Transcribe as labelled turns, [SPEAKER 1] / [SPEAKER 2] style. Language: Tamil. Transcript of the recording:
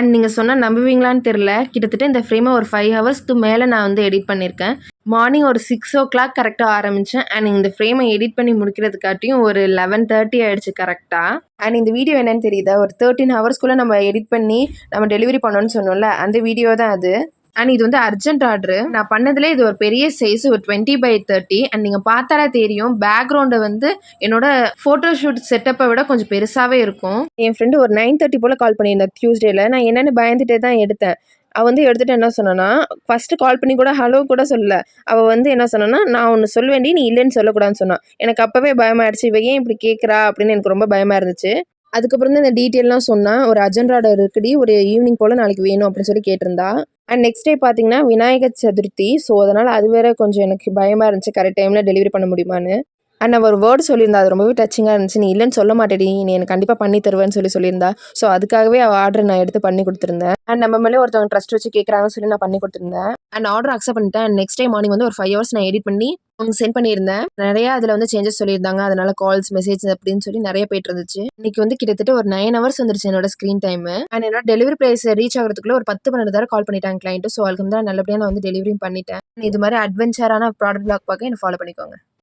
[SPEAKER 1] அண்ட் நீங்கள் சொன்னால் நம்புவீங்களான்னு தெரில, கிட்டத்தட்ட இந்த ஃப்ரேமை ஒரு 5 ஹவர்ஸ்க்கு மேலே நான் வந்து எடிட் பண்ணியிருக்கேன். மார்னிங் ஒரு 6:00 கரெக்டாக ஆரம்பித்தேன். அண்ட் இந்த ஃப்ரேமை எடிட் பண்ணி முடிக்கிறதுக்காட்டியும் ஒரு 11:30 ஆயிடுச்சு கரெக்டாக. அண்ட் இந்த வீடியோ என்னன்னு தெரியுதா, ஒரு 13 ஹவர்ஸ்க்குள்ளே நம்ம எடிட் பண்ணி நம்ம டெலிவரி பண்ணோன்னு சொன்னோம்ல, அந்த வீடியோ தான் அது. அண்ட் இது வந்து அர்ஜென்ட் ஆர்டரு. நான் பண்ணதுல இது ஒரு பெரிய சைஸ், ஒரு 20x30. அண்ட் நீங்கள் பார்த்தாலே தெரியும், பேக்ரவுண்டை வந்து என்னோட ஃபோட்டோஷூட் செட்டப்பை விட கொஞ்சம் பெருசாகவே இருக்கும். என் ஃப்ரெண்டு ஒரு 9:30 போல் கால் பண்ணியிருந்தேன் டியூஸ்டேல. நான் என்னென்னு பயந்துட்டே தான் எடுத்தேன். அவள் வந்து எடுத்துகிட்டு என்ன சொன்னான்னா, ஃபஸ்ட்டு கால் பண்ணி கூட ஹலோ கூட சொல்லல. அவள் வந்து என்ன சொன்னான்னா, நான் ஒன்று சொல்வேண்டி நீ இல்லைன்னு சொல்லக்கூடாதுன்னு சொன்னான். எனக்கு அப்போவே பயமாயிடுச்சு, இவ ஏன் இப்படி கேட்குறா அப்படின்னு எனக்கு ரொம்ப பயமாக இருந்துச்சு. அதுக்கப்புறம் தான் இந்த டீட்டெயிலாம் சொன்னான். ஒரு அர்ஜென்ட் ஆர்டர் இருக்குடி, ஒரு ஈவினிங் போல் நாளைக்கு வேணும் அப்படின்னு சொல்லி கேட்டிருந்தா. அண்ட் நெக்ஸ்ட் டே பார்த்தீங்கன்னா விநாயகர் சதுர்த்தி. ஸோ அதனால் அது வேற கொஞ்சம் எனக்கு பயமாக இருந்துச்சு, கரெக்ட் டைமில் டெலிவரி பண்ண முடியுமான்னு. அண்ட் அவள் ஒரு வேர்டு சொல்லியிருந்தா, அது ரொம்பவே டச்சிங்காக இருந்துச்சு. நீ இல்லைன்னு சொல்ல மாட்டேடி, நீ எனக்கு கண்டிப்பாக பண்ணி தருவேன்னு சொல்லியிருந்தா. ஸோ அதுக்காகவே அவள் ஆர்டர் நான் எடுத்து பண்ணி கொடுத்துருந்தேன். அண்ட் நம்ம மேலே ஒருத்தவங்க ட்ரஸ்ட் வச்சு கேட்குறாங்கன்னு சொல்லி நான் பண்ணி கொடுத்துருந்தேன். அண்ட் ஆர்டர் அக்செப்ட் பண்ணிட்டேன். அண்ட் நெக்ஸ்ட் டே மார்னிங் வந்து ஒரு 5 ஹவர்ஸ் நான் எடிட் பண்ணி அவங்க சென்ட் பண்ணியிருந்தேன். நிறையா அதில் வந்து சேஞ்சஸ் சொல்லியிருந்தாங்க. அதனால கால்ஸ் மெசேஜ் அப்படின்னு சொல்லி நிறைய போயிட்டு இருந்துச்சு. இன்னைக்கு வந்து கிட்டத்தட்ட ஒரு 9 ஹவர்ஸ் வந்துருச்சு என்னோட ஸ்க்ரீன் டைம். அண்ட் என்னோட டெலிவரி பிளேஸ் ரீச் ஆகிறதுக்குள்ள ஒரு 10-12 தடவை கால் பண்ணிட்டாங்க கிளைண்ட். ஸோ அதுக்கு தான் நல்லபடியாக நான் வந்து டெலிவரியும் பண்ணிட்டேன். இது மாதிரி அட்வென்ச்சரான ப்ராடக்ட் பிளாக் பார்க்க என்ன ஃபாலோ பண்ணிக்கோங்க.